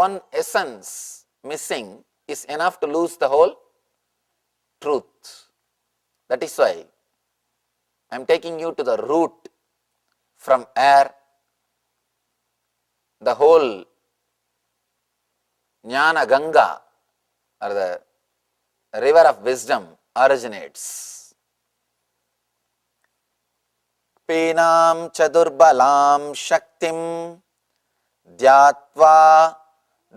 one essence missing is enough to lose the whole truth. That is why I am taking you to the root from where the whole Jnana Ganga or the river of wisdom originates. Pinam chadurbalam shaktim dhyatva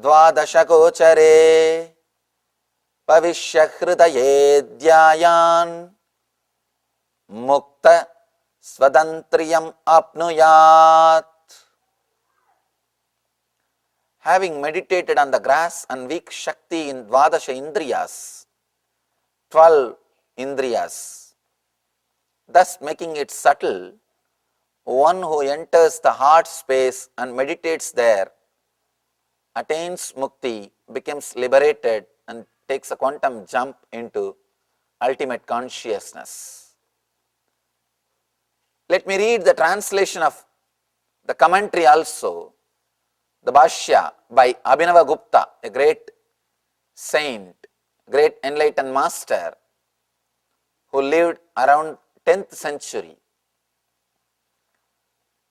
dvadashagochare pavishya hridaye dhyayan mukta svadantriyam apnuyat. Having meditated on the grass and weak Shakti in Dvadasha Indriyas, 12 Indriyas, thus making it subtle, one who enters the heart space and meditates there attains mukti, becomes liberated and takes a quantum jump into ultimate consciousness. Let me read the translation of the commentary also. The Bhashya by Abhinava Gupta, a great saint, great enlightened master who lived around 10th century.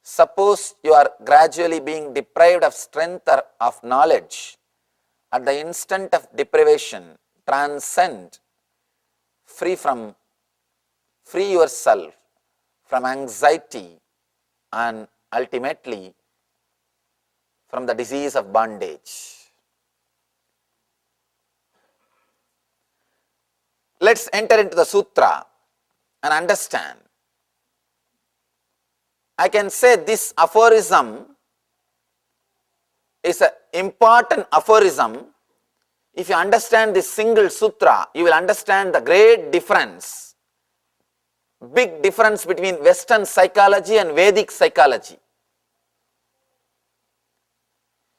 Suppose you are gradually being deprived of strength or of knowledge. At the instant of deprivation, transcend, free yourself from anxiety and ultimately from the disease of bondage. Let's enter into the sutra and understand. I can say this aphorism is an important aphorism. If you understand this single sutra, you will understand the great difference, big difference between Western psychology and Vedic psychology.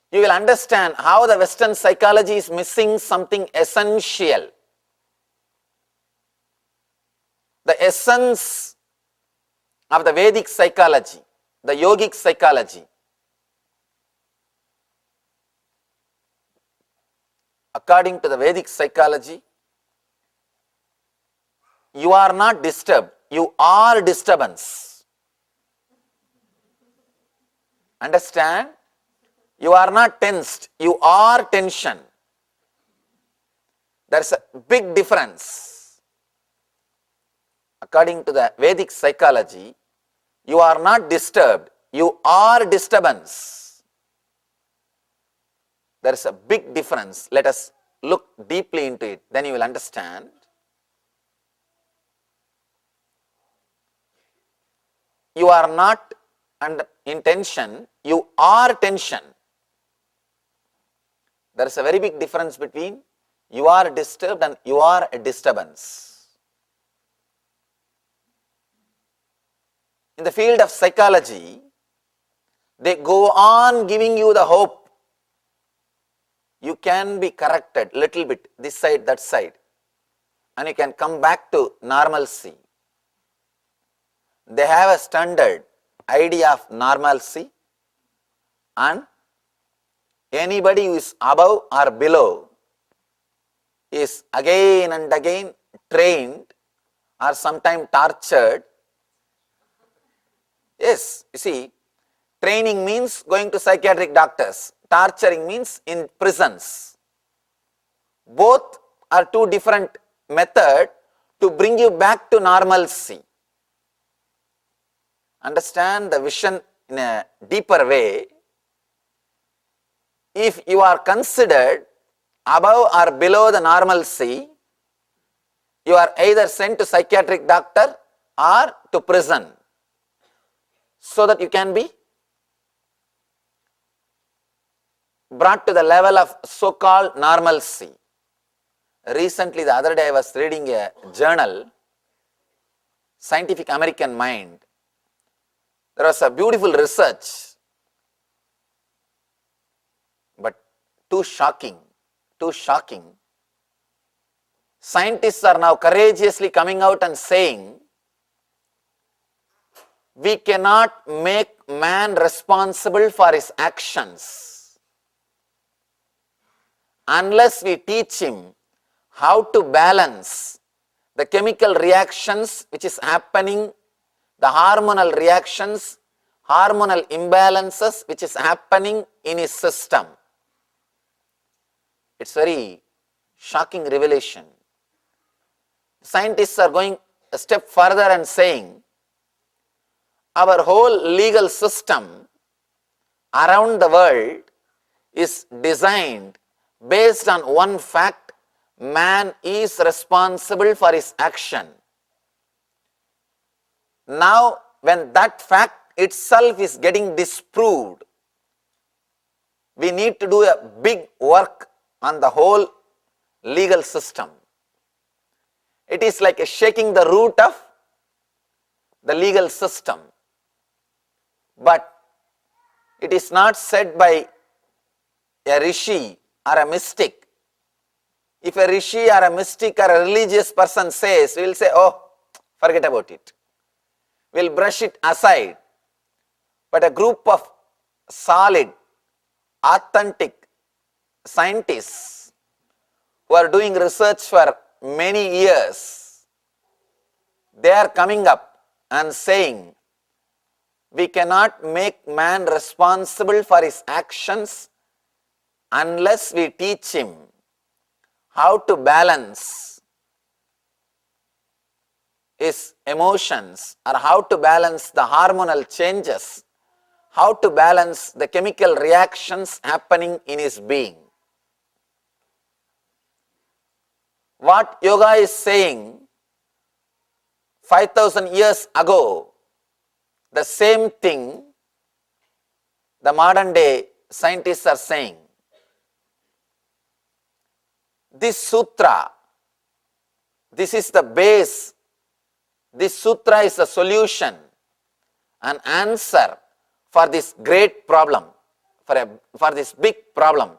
You will understand how the Western psychology is missing something essential. The essence of the Vedic psychology, the yogic psychology. According to the Vedic psychology, you are not disturbed, you are disturbance. Understand? You are not tensed, you are tension. There is a big difference. According to the Vedic psychology, you are not disturbed, you are disturbance. There is a big difference. Let us look deeply into it, then you will understand. You are not in tension, you are tension. There is a very big difference between you are disturbed and you are a disturbance. In the field of psychology, they go on giving you the hope. You can be corrected little bit, this side, that side, and you can come back to normalcy. They have a standard idea of normalcy, and anybody who is above or below is again and again trained or sometimes tortured. Yes, you see, training means going to psychiatric doctors, torturing means in prisons. Both are two different methods to bring you back to normalcy. Understand the vision in a deeper way. If you are considered above or below the normalcy, you are either sent to psychiatric doctor or to prison, so that you can be brought to the level of so-called normalcy. Recently, the other day I was reading a journal, Scientific American Mind. There was a beautiful research, but too shocking. Scientists are now courageously coming out and saying, we cannot make man responsible for his actions. unless we teach him how to balance the chemical reactions which is happening, the hormonal reactions, hormonal imbalances which is happening in his system. It's very shocking revelation. Scientists are going a step further and saying our whole legal system around the world is designed based on one fact: man is responsible for his action. Now, when that fact itself is getting disproved, we need to do a big work on the whole legal system. It is like shaking the root of the legal system. But it is not said by a rishi or a mystic. If a rishi or a mystic or a religious person says, we will say, oh, forget about it. We will brush it aside. But a group of solid, authentic scientists who are doing research for many years, they are coming up and saying, we cannot make man responsible for his actions unless we teach him how to balance his emotions, or how to balance the hormonal changes, how to balance the chemical reactions happening in his being. What yoga is saying 5,000 years ago, the same thing the modern day scientists are saying. This sutra, this is the base, this sutra is the solution, an answer for this great problem, for this big problem.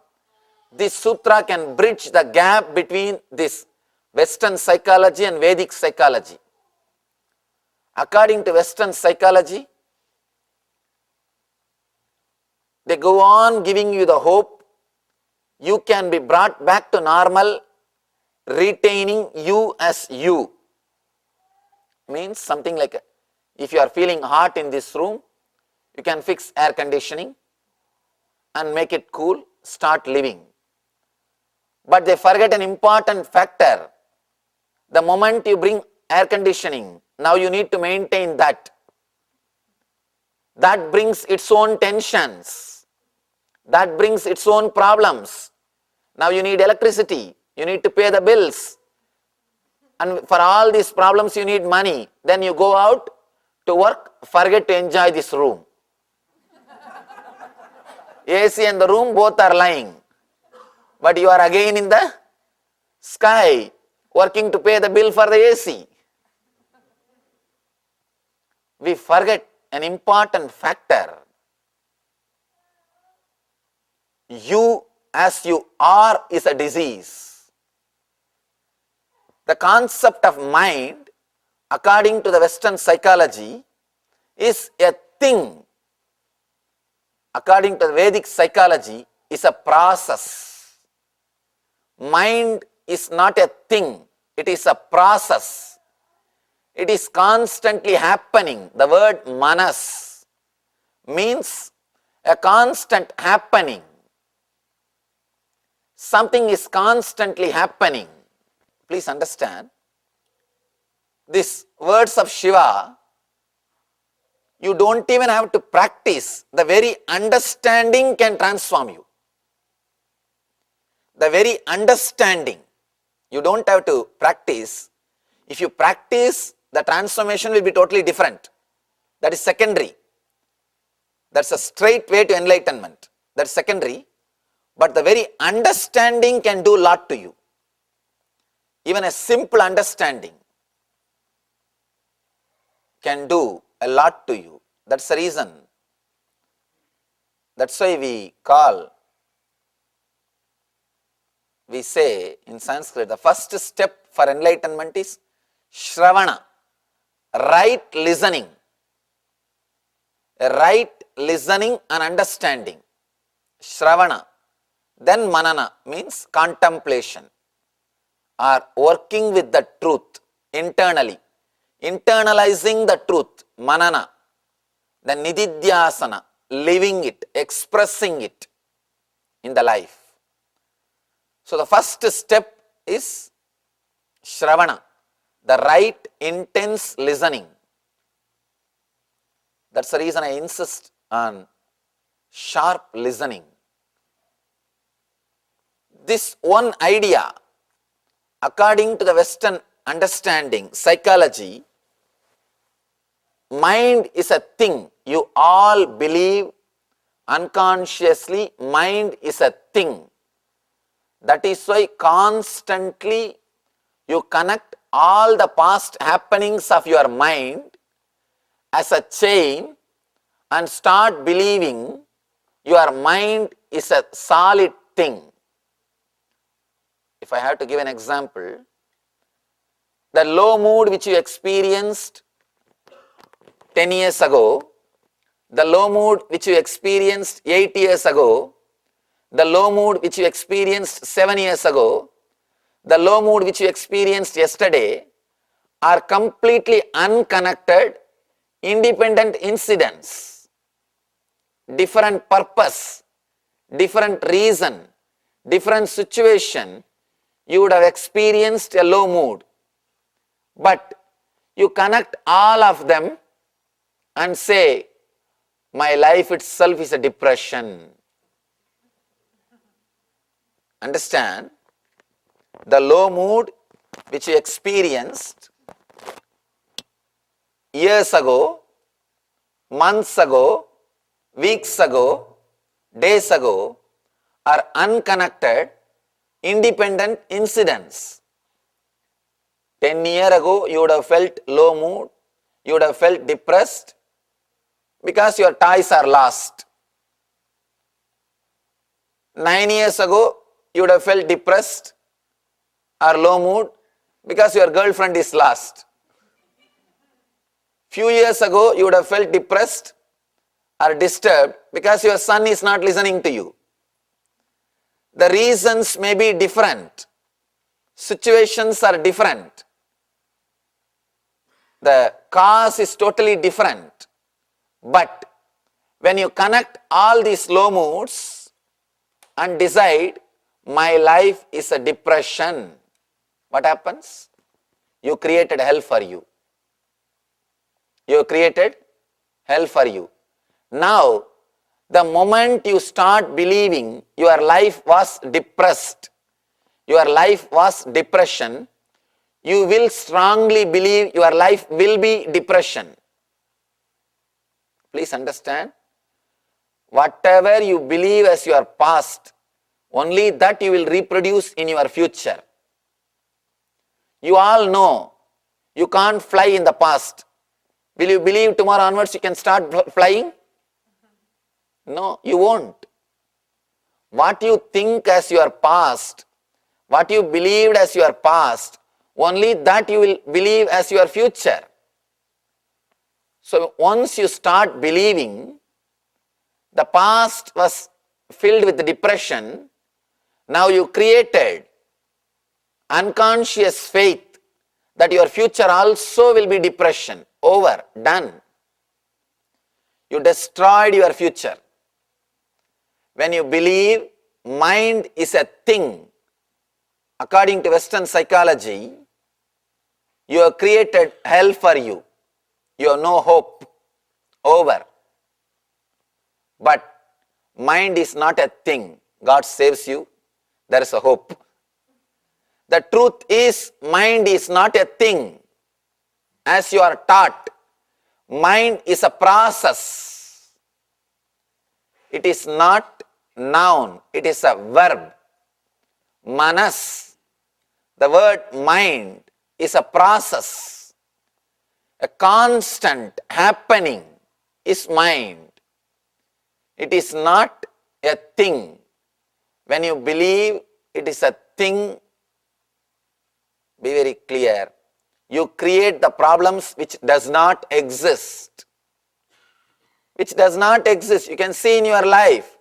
This sutra can bridge the gap between this Western psychology and Vedic psychology. According to Western psychology, they go on giving you the hope you can be brought back to normal, retaining you as you. Means something like, if you are feeling hot in this room, you can fix air conditioning and make it cool, start living. But they forget an important factor. The moment you bring air conditioning, now you need to maintain that. That brings its own tensions. That brings its own problems. Now you need electricity. You need to pay the bills. And for all these problems you need money. Then you go out to work, forget to enjoy this room. AC and the room both are lying. But you are again in the sky, working to pay the bill for the AC. We forget an important factor. You as you are is a disease. The concept of mind, according to the Western psychology, is a thing. According to the Vedic psychology, is a process. Mind is not a thing, it is a process. It is constantly happening. The word manas means a constant happening. Something is constantly happening. Please understand, these words of Shiva, you don't even have to practice. The very understanding can transform you. The very understanding. You don't have to practice. If you practice, the transformation will be totally different. That is secondary. That's a straight way to enlightenment. That's secondary. But the very understanding can do a lot to you. Even a simple understanding can do a lot to you. That's the reason. That's why we say in Sanskrit, the first step for enlightenment is Shravana, right listening. Right listening and understanding. Shravana, Then manana means contemplation or working with the truth internally, internalizing the truth, manana. Then nididhyasana, living it, expressing it in the life. So the first step is Shravana, the right intense listening. That's the reason I insist on sharp listening. This one idea, according to the Western understanding, psychology, mind is a thing. You all believe unconsciously, mind is a thing. That is why constantly you connect all the past happenings of your mind as a chain and start believing your mind is a solid thing. If I have to give an example, the low mood which you experienced 10 years ago, the low mood which you experienced 8 years ago, the low mood which you experienced 7 years ago, the low mood which you experienced yesterday are completely unconnected, independent incidents, different purpose, different reason, different situation. You would have experienced a low mood, but you connect all of them and say, my life itself is a depression. Understand? The low mood which you experienced years ago, months ago, weeks ago, days ago are unconnected, independent incidents. 10 years ago, you would have felt low mood, you would have felt depressed because your toys are lost. 9 years ago, you would have felt depressed or low mood because your girlfriend is lost. Few years ago, you would have felt depressed or disturbed because your son is not listening to you. The reasons may be different. Situations are different. The cause is totally different. But when you connect all these low moods and decide, my life is a depression, what happens? You created hell for you. You created hell for you. Now, the moment you start believing your life was depressed, your life was depression, you will strongly believe your life will be depression. Please understand, whatever you believe as your past, only that you will reproduce in your future. You all know you can't fly in the past. Will you believe tomorrow onwards you can start flying? No, you won't. What you think as your past, what you believed as your past, only that you will believe as your future. So once you start believing the past was filled with depression, now you created unconscious faith that your future also will be depression. Over, done. You destroyed your future. When you believe mind is a thing, according to Western psychology, you have created hell for you. You have no hope. Over. But mind is not a thing. God saves you. There is a hope. The truth is, mind is not a thing. As you are taught, mind is a process. It is not noun, it is a verb. Manas, the word mind, is a process. A constant happening is mind. It is not a thing. When you believe it is a thing, be very clear. You create the problems which does not exist. Which does not exist. You can see in your life.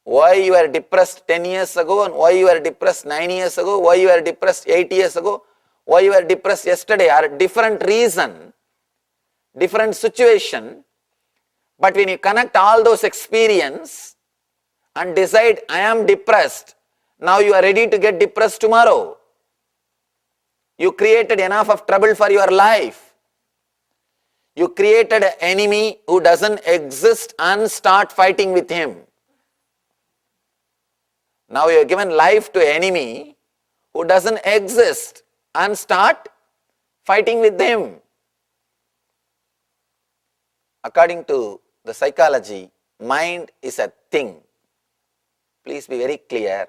Why you were depressed 10 years ago, and why you were depressed 9 years ago, why you were depressed 8 years ago, why you were depressed yesterday are different reason, different situation. But when you connect all those experience and decide, I am depressed, now you are ready to get depressed tomorrow. You created enough of trouble for your life. You created an enemy who doesn't exist and start fighting with him. Now you have given life to an enemy who doesn't exist and start fighting with them. According to the psychology, mind is a thing. Please be very clear.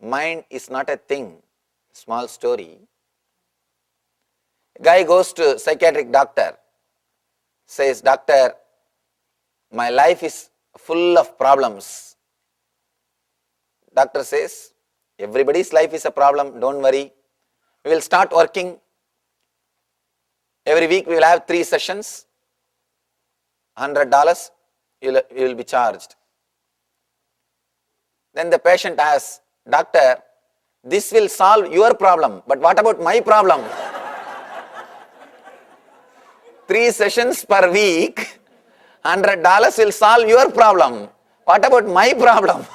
Mind is not a thing. Small story. A guy goes to psychiatric doctor, says, doctor, my life is full of problems. Doctor says, everybody's life is a problem, don't worry. We will start working. Every week we will have 3 sessions. $100 you will be charged. Then the patient asks, doctor, this will solve your problem, but what about my problem? 3 sessions per week, $100 will solve your problem. What about my problem?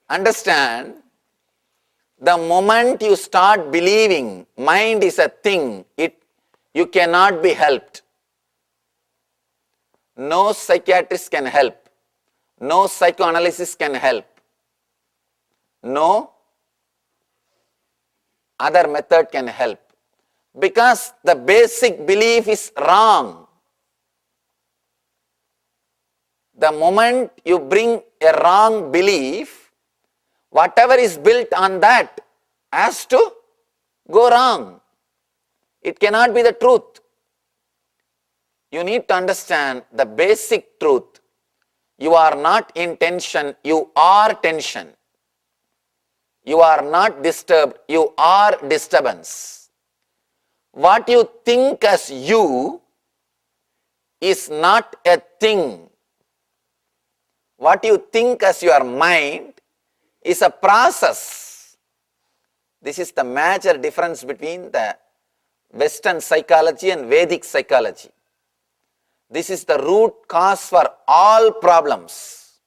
Understand, the moment you start believing mind is a thing, you cannot be helped. No psychiatrist can help. No psychoanalysis can help. No other method can help. Because the basic belief is wrong. The moment you bring a wrong belief, whatever is built on that has to go wrong. It cannot be the truth. You need to understand the basic truth. You are not in tension, you are tension. You are not disturbed, you are disturbance. What you think as you is not a thing. What you think as your mind is a process. This is the major difference between the Western psychology and Vedic psychology. This is the root cause for all problems.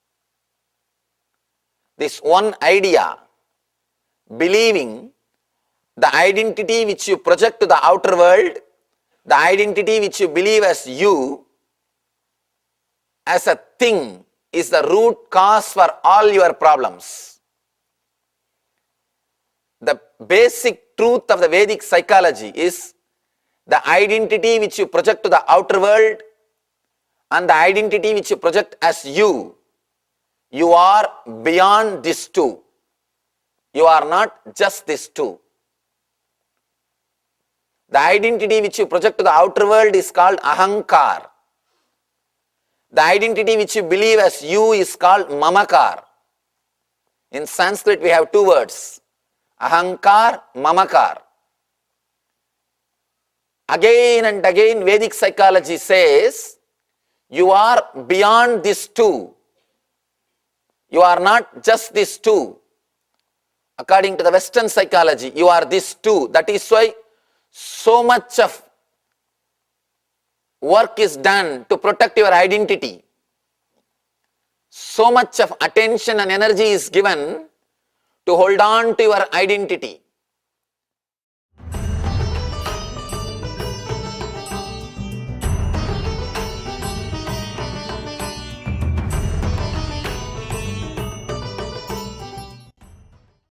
This one idea, believing the identity which you project to the outer world, the identity which you believe as you, as a thing, is the root cause for all your problems. The basic truth of the Vedic psychology is the identity which you project to the outer world and the identity which you project as you are beyond these two. You are not just these two. The identity which you project to the outer world is called ahankar. The identity which you believe as you is called mamakar. In Sanskrit we have 2 words, ahankar, mamakar. Again and again Vedic psychology says, you are beyond these two. You are not just these two. According to the Western psychology, you are these two. That is why so much of work is done to protect your identity. So much of attention and energy is given to hold on to your identity.